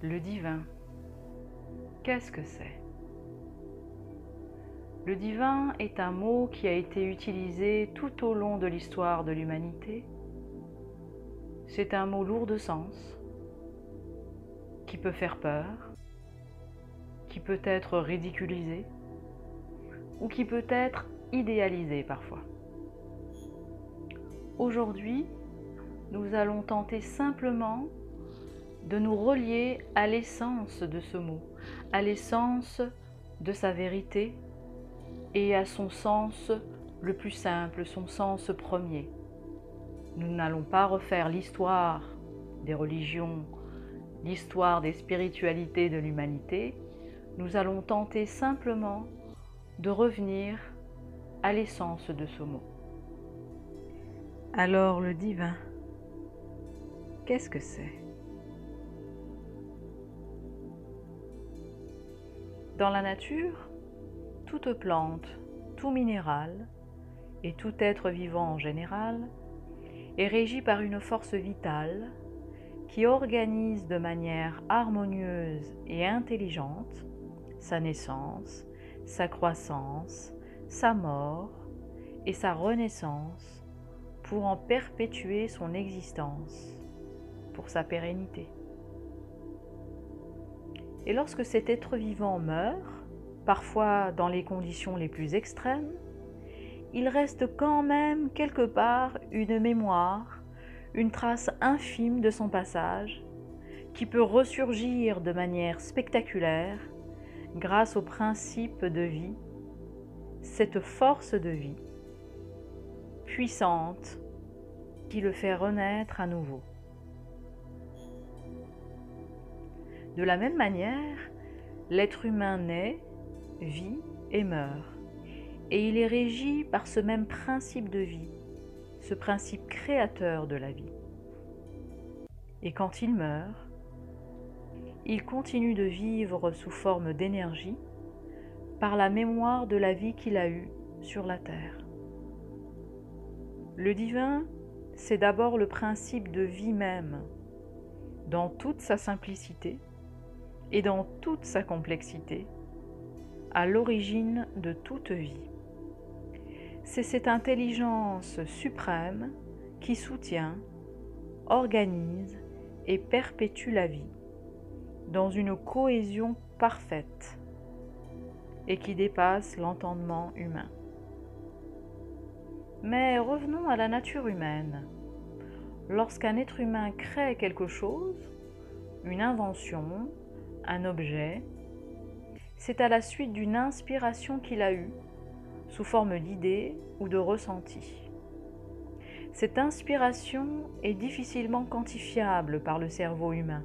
Le divin, qu'est-ce que c'est? Le divin est un mot qui a été utilisé tout au long de l'histoire de l'humanité. C'est un mot lourd de sens, qui peut faire peur, qui peut être ridiculisé ou qui peut être idéalisé parfois. Aujourd'hui, nous allons tenter simplement de nous relier à l'essence de ce mot, à l'essence de sa vérité et à son sens le plus simple, son sens premier. Nous n'allons pas refaire l'histoire des religions, l'histoire des spiritualités de l'humanité. Nous allons tenter simplement de revenir à l'essence de ce mot. Alors le divin, qu'est-ce que c'est? Dans la nature, toute plante, tout minéral et tout être vivant en général est régi par une force vitale qui organise de manière harmonieuse et intelligente sa naissance, sa croissance, sa mort et sa renaissance pour en perpétuer son existence, pour sa pérennité. Et lorsque cet être vivant meurt, parfois dans les conditions les plus extrêmes, il reste quand même quelque part une mémoire, une trace infime de son passage, qui peut ressurgir de manière spectaculaire grâce au principe de vie, cette force de vie puissante qui le fait renaître à nouveau. De la même manière, l'être humain naît, vit et meurt, et il est régi par ce même principe de vie, ce principe créateur de la vie. Et quand il meurt, il continue de vivre sous forme d'énergie par la mémoire de la vie qu'il a eue sur la terre. Le divin, c'est d'abord le principe de vie même, dans toute sa simplicité et dans toute sa complexité, à l'origine de toute vie. C'est cette intelligence suprême qui soutient, organise et perpétue la vie dans une cohésion parfaite et qui dépasse l'entendement humain. Mais revenons à la nature humaine. Lorsqu'un être humain crée quelque chose, une invention, un objet, c'est à la suite d'une inspiration qu'il a eue, sous forme d'idée ou de ressenti. Cette inspiration est difficilement quantifiable par le cerveau humain,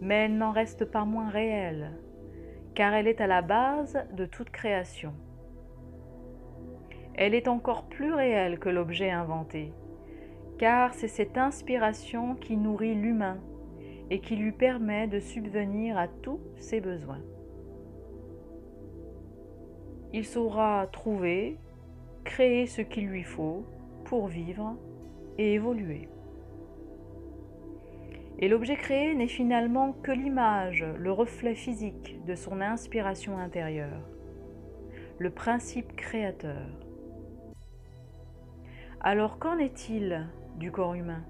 mais elle n'en reste pas moins réelle, car elle est à la base de toute création. Elle est encore plus réelle que l'objet inventé, car c'est cette inspiration qui nourrit l'humain et qui lui permet de subvenir à tous ses besoins. Il saura trouver, créer ce qu'il lui faut pour vivre et évoluer. Et l'objet créé n'est finalement que l'image, le reflet physique de son inspiration intérieure, le principe créateur. Alors qu'en est-il du corps humain?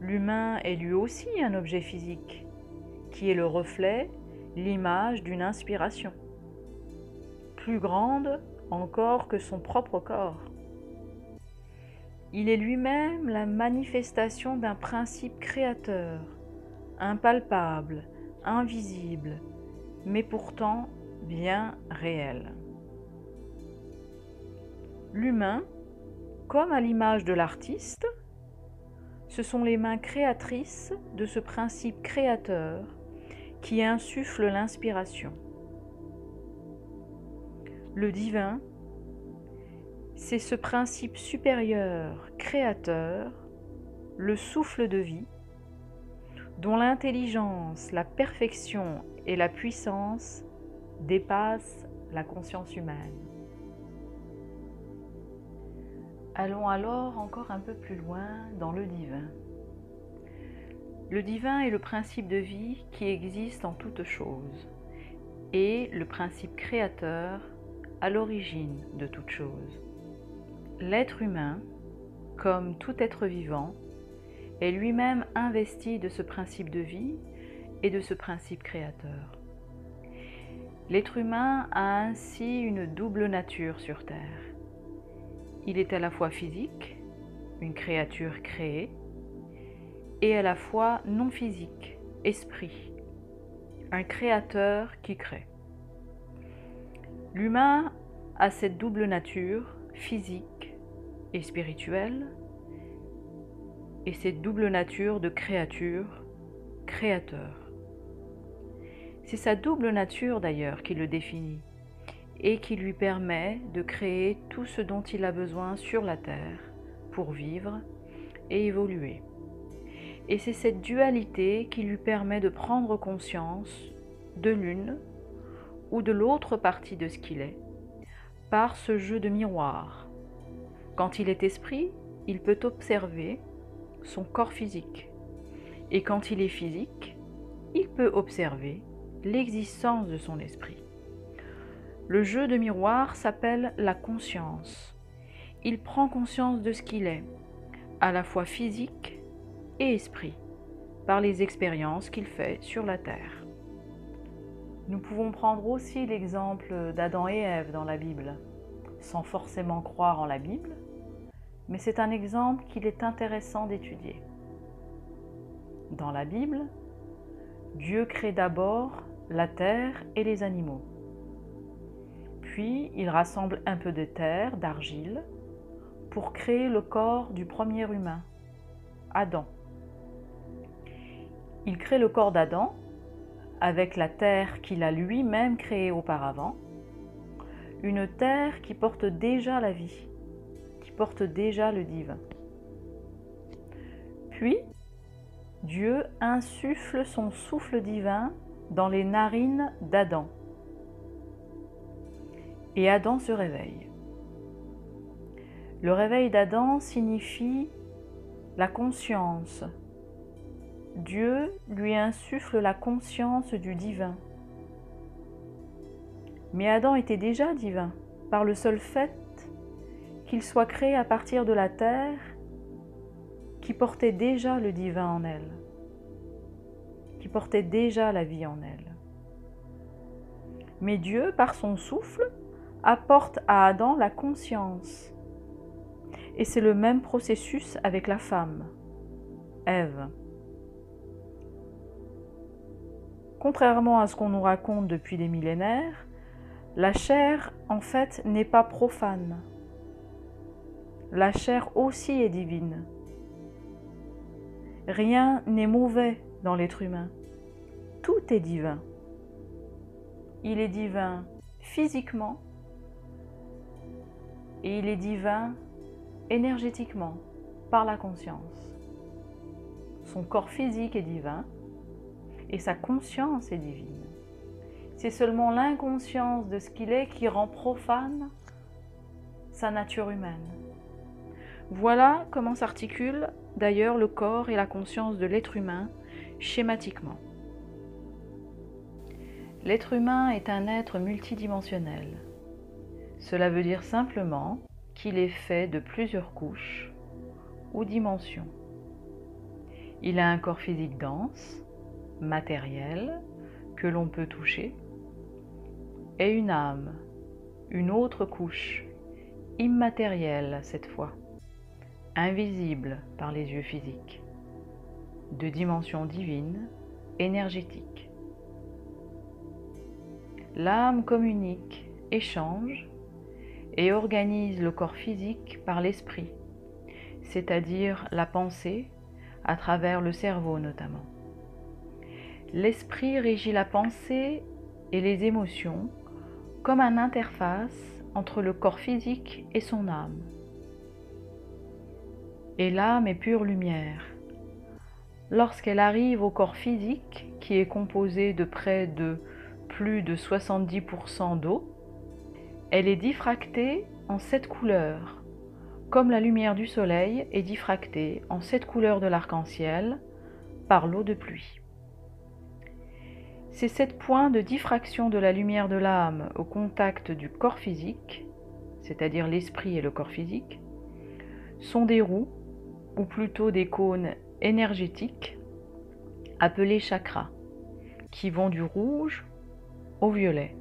L'humain est lui aussi un objet physique, qui est le reflet, l'image d'une inspiration, plus grande encore que son propre corps. Il est lui-même la manifestation d'un principe créateur, impalpable, invisible, mais pourtant bien réel. L'humain, comme à l'image de l'artiste, ce sont les mains créatrices de ce principe créateur qui insuffle l'inspiration. Le divin, c'est ce principe supérieur, créateur, le souffle de vie, dont l'intelligence, la perfection et la puissance dépassent la conscience humaine. Allons alors encore un peu plus loin dans le divin. Le divin est le principe de vie qui existe en toute chose et le principe créateur à l'origine de toute chose. L'être humain, comme tout être vivant, est lui-même investi de ce principe de vie et de ce principe créateur. L'être humain a ainsi une double nature sur Terre. Il est à la fois physique, une créature créée, et à la fois non physique, esprit, un créateur qui crée. L'humain a cette double nature, physique et spirituelle, et cette double nature de créature, créateur. C'est sa double nature d'ailleurs qui le définit et qui lui permet de créer tout ce dont il a besoin sur la terre pour vivre et évoluer. Et c'est cette dualité qui lui permet de prendre conscience de l'une ou de l'autre partie de ce qu'il est par ce jeu de miroir. Quand il est esprit, il peut observer son corps physique. Et quand il est physique, il peut observer l'existence de son esprit. Le jeu de miroir s'appelle la conscience. Il prend conscience de ce qu'il est, à la fois physique et esprit, par les expériences qu'il fait sur la terre. Nous pouvons prendre aussi l'exemple d'Adam et Ève dans la Bible, sans forcément croire en la Bible, mais c'est un exemple qu'il est intéressant d'étudier. Dans la Bible, Dieu crée d'abord la terre et les animaux. Puis il rassemble un peu de terre, d'argile, pour créer le corps du premier humain, Adam. Il crée le corps d'Adam avec la terre qu'il a lui-même créée auparavant, une terre qui porte déjà la vie, qui porte déjà le divin. Puis, Dieu insuffle son souffle divin dans les narines d'Adam. Et Adam se réveille. Le réveil d'Adam signifie la conscience. Dieu lui insuffle la conscience du divin. Mais Adam était déjà divin, par le seul fait qu'il soit créé à partir de la terre qui portait déjà le divin en elle, qui portait déjà la vie en elle. Mais Dieu, par son souffle, apporte à Adam la conscience. Et c'est le même processus avec la femme, Ève. Contrairement à ce qu'on nous raconte depuis des millénaires, la chair, en fait, n'est pas profane. La chair aussi est divine. Rien n'est mauvais dans l'être humain. Tout est divin. Il est divin physiquement et il est divin énergétiquement, par la conscience. Son corps physique est divin et sa conscience est divine. C'est seulement l'inconscience de ce qu'il est qui rend profane sa nature humaine. Voilà comment s'articulent d'ailleurs le corps et la conscience de l'être humain schématiquement. L'être humain est un être multidimensionnel. Cela veut dire simplement qu'il est fait de plusieurs couches ou dimensions. Il a un corps physique dense, matériel, que l'on peut toucher, et une âme, une autre couche, immatérielle cette fois, invisible par les yeux physiques, de dimension divine, énergétique. L'âme communique, échange et organise le corps physique par l'esprit, c'est-à-dire la pensée à travers le cerveau notamment. L'esprit régit la pensée et les émotions comme une interface entre le corps physique et son âme. Et l'âme est pure lumière. Lorsqu'elle arrive au corps physique, qui est composé de près de plus de 70% d'eau, elle est diffractée en 7 couleurs, comme la lumière du soleil est diffractée en 7 couleurs de l'arc-en-ciel par l'eau de pluie. Ces 7 points de diffraction de la lumière de l'âme au contact du corps physique, c'est-à-dire l'esprit et le corps physique, sont des roues, ou plutôt des cônes énergétiques, appelés chakras, qui vont du rouge au violet.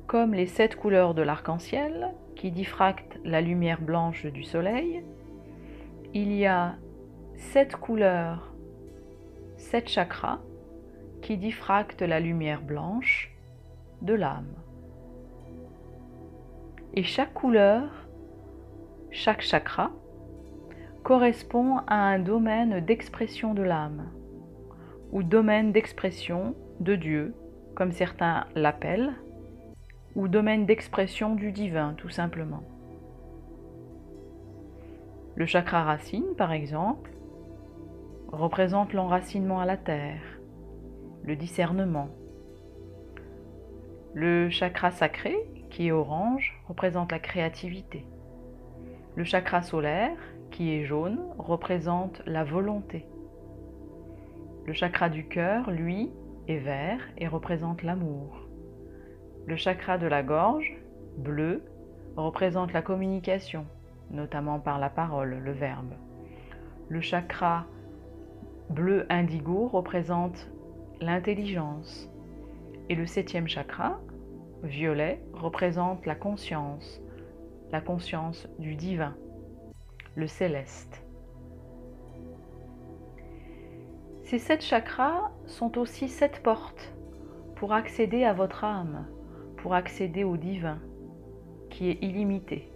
Comme les 7 couleurs de l'arc-en-ciel qui diffractent la lumière blanche du soleil, il y a 7 couleurs, 7 chakras qui diffractent la lumière blanche de l'âme. Et chaque couleur, chaque chakra, correspond à un domaine d'expression de l'âme, ou domaine d'expression de Dieu, comme certains l'appellent, ou domaine d'expression du divin, tout simplement. Le chakra racine, par exemple, représente l'enracinement à la terre, le discernement. Le chakra sacré, qui est orange, représente la créativité. Le chakra solaire, qui est jaune, représente la volonté. Le chakra du cœur, lui, est vert et représente l'amour. Le chakra de la gorge, bleu, représente la communication, notamment par la parole, le verbe. Le chakra bleu indigo représente l'intelligence. Et le 7e chakra, violet, représente la conscience du divin, le céleste. Ces 7 chakras sont aussi 7 portes pour accéder à votre âme, pour accéder au divin, qui est illimité,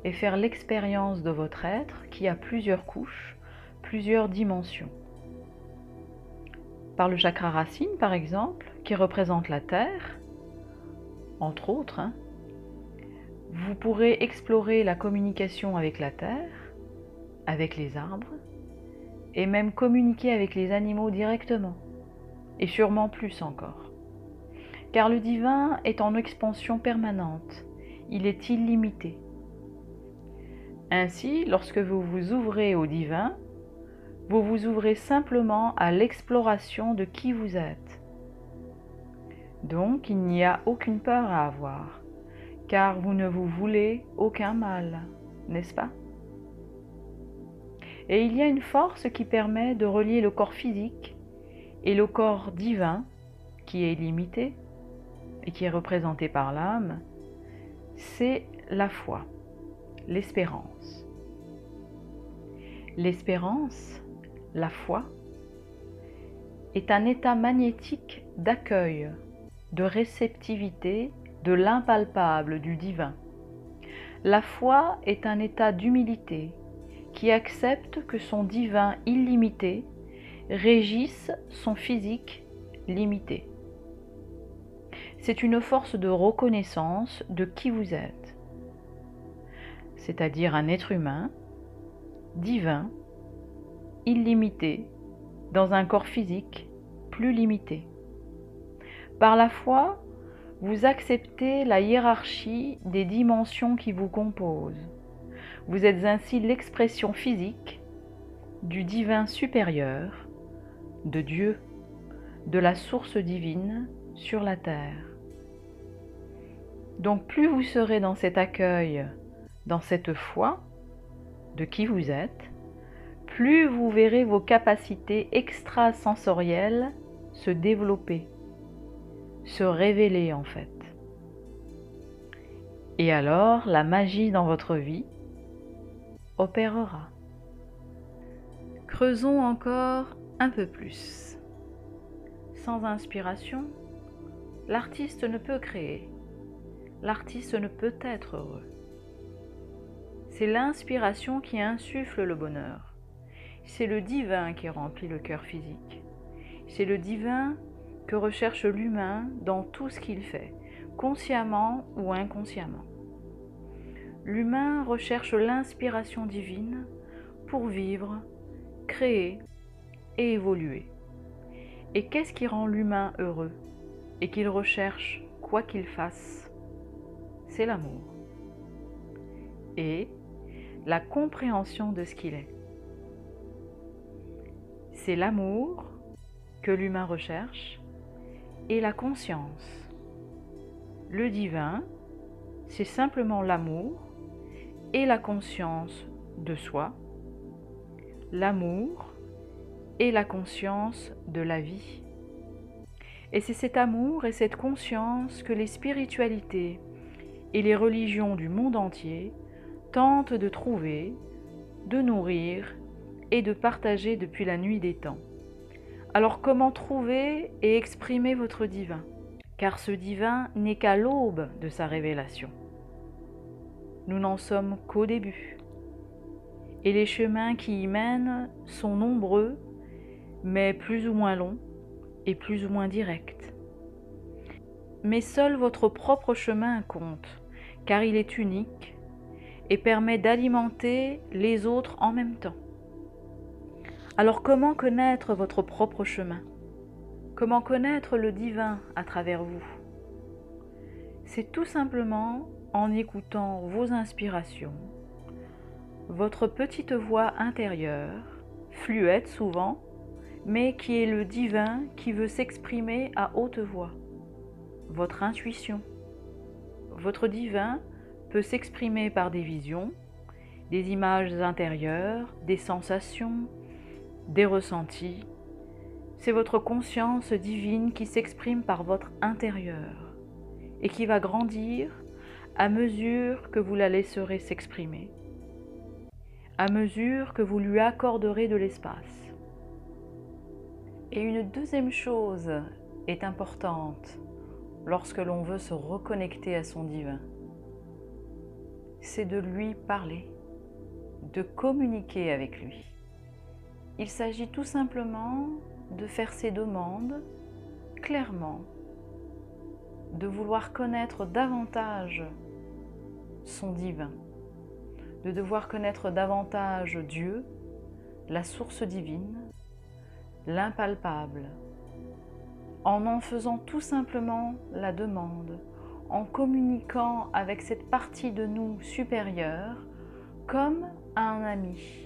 et faire l'expérience de votre être qui a plusieurs couches, plusieurs dimensions. Par le chakra racine, par exemple, qui représente la terre, entre autres, vous pourrez explorer la communication avec la terre, avec les arbres, et même communiquer avec les animaux directement, et sûrement plus encore. Car le divin est en expansion permanente, il est illimité. Ainsi, lorsque vous vous ouvrez au divin, vous vous ouvrez simplement à l'exploration de qui vous êtes. Donc, il n'y a aucune peur à avoir, car vous ne vous voulez aucun mal, n'est-ce pas? Et il y a une force qui permet de relier le corps physique et le corps divin, qui est limité et qui est représenté par l'âme, c'est la foi, l'espérance. L'espérance, la foi, est un état magnétique d'accueil, de réceptivité de l'impalpable du divin. La foi est un état d'humilité qui accepte que son divin illimité régisse son physique limité. C'est une force de reconnaissance de qui vous êtes, c'est-à-dire un être humain, divin, illimité, dans un corps physique plus limité. Par la foi, vous acceptez la hiérarchie des dimensions qui vous composent. Vous êtes ainsi l'expression physique du divin supérieur, de Dieu, de la source divine sur la terre. Donc plus vous serez dans cet accueil, dans cette foi de qui vous êtes, plus vous verrez vos capacités extrasensorielles se développer, se révéler en fait. Et alors la magie dans votre vie opérera. Creusons encore un peu plus. Sans inspiration, l'artiste ne peut créer. L'artiste ne peut être heureux. C'est l'inspiration qui insuffle le bonheur. C'est le divin qui remplit le cœur physique. C'est le divin que recherche l'humain dans tout ce qu'il fait, consciemment ou inconsciemment. L'humain recherche l'inspiration divine pour vivre, créer et évoluer. Et qu'est-ce qui rend l'humain heureux et qu'il recherche quoi qu'il fasse? C'est l'amour et la compréhension de ce qu'il est. C'est l'amour que l'humain recherche et la conscience. Le divin, c'est simplement l'amour et la conscience de soi, l'amour et la conscience de la vie. Et c'est cet amour et cette conscience que les spiritualités et les religions du monde entier tentent de trouver, de nourrir et de partager depuis la nuit des temps. Alors comment trouver et exprimer votre divin? Car ce divin n'est qu'à l'aube de sa révélation. Nous n'en sommes qu'au début. Et les chemins qui y mènent sont nombreux, mais plus ou moins longs et plus ou moins directs. Mais seul votre propre chemin compte, car il est unique et permet d'alimenter les autres en même temps. Alors comment connaître votre propre chemin? Comment connaître le divin à travers vous? C'est tout simplement en écoutant vos inspirations, votre petite voix intérieure, fluette souvent, mais qui est le divin qui veut s'exprimer à haute voix. Votre intuition. Votre divin peut s'exprimer par des visions, des images intérieures, des sensations, des ressentis. C'est votre conscience divine qui s'exprime par votre intérieur et qui va grandir à mesure que vous la laisserez s'exprimer, à mesure que vous lui accorderez de l'espace. Et une deuxième chose est importante lorsque l'on veut se reconnecter à son divin, c'est de lui parler, de communiquer avec lui. Il s'agit tout simplement de faire ses demandes clairement, de vouloir connaître davantage son divin, de devoir connaître davantage Dieu, la source divine, l'impalpable, en faisant tout simplement la demande, en communiquant avec cette partie de nous supérieure comme à un ami.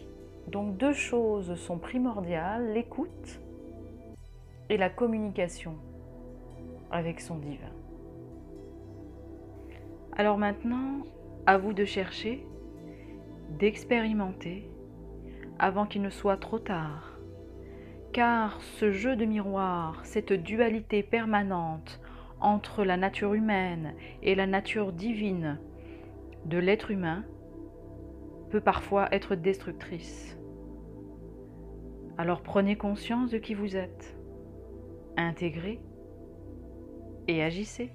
Donc deux choses sont primordiales, l'écoute et la communication avec son divin. Alors maintenant, à vous de chercher, d'expérimenter avant qu'il ne soit trop tard. Car ce jeu de miroir, cette dualité permanente entre la nature humaine et la nature divine de l'être humain peut parfois être destructrice. Alors prenez conscience de qui vous êtes, intégrez et agissez.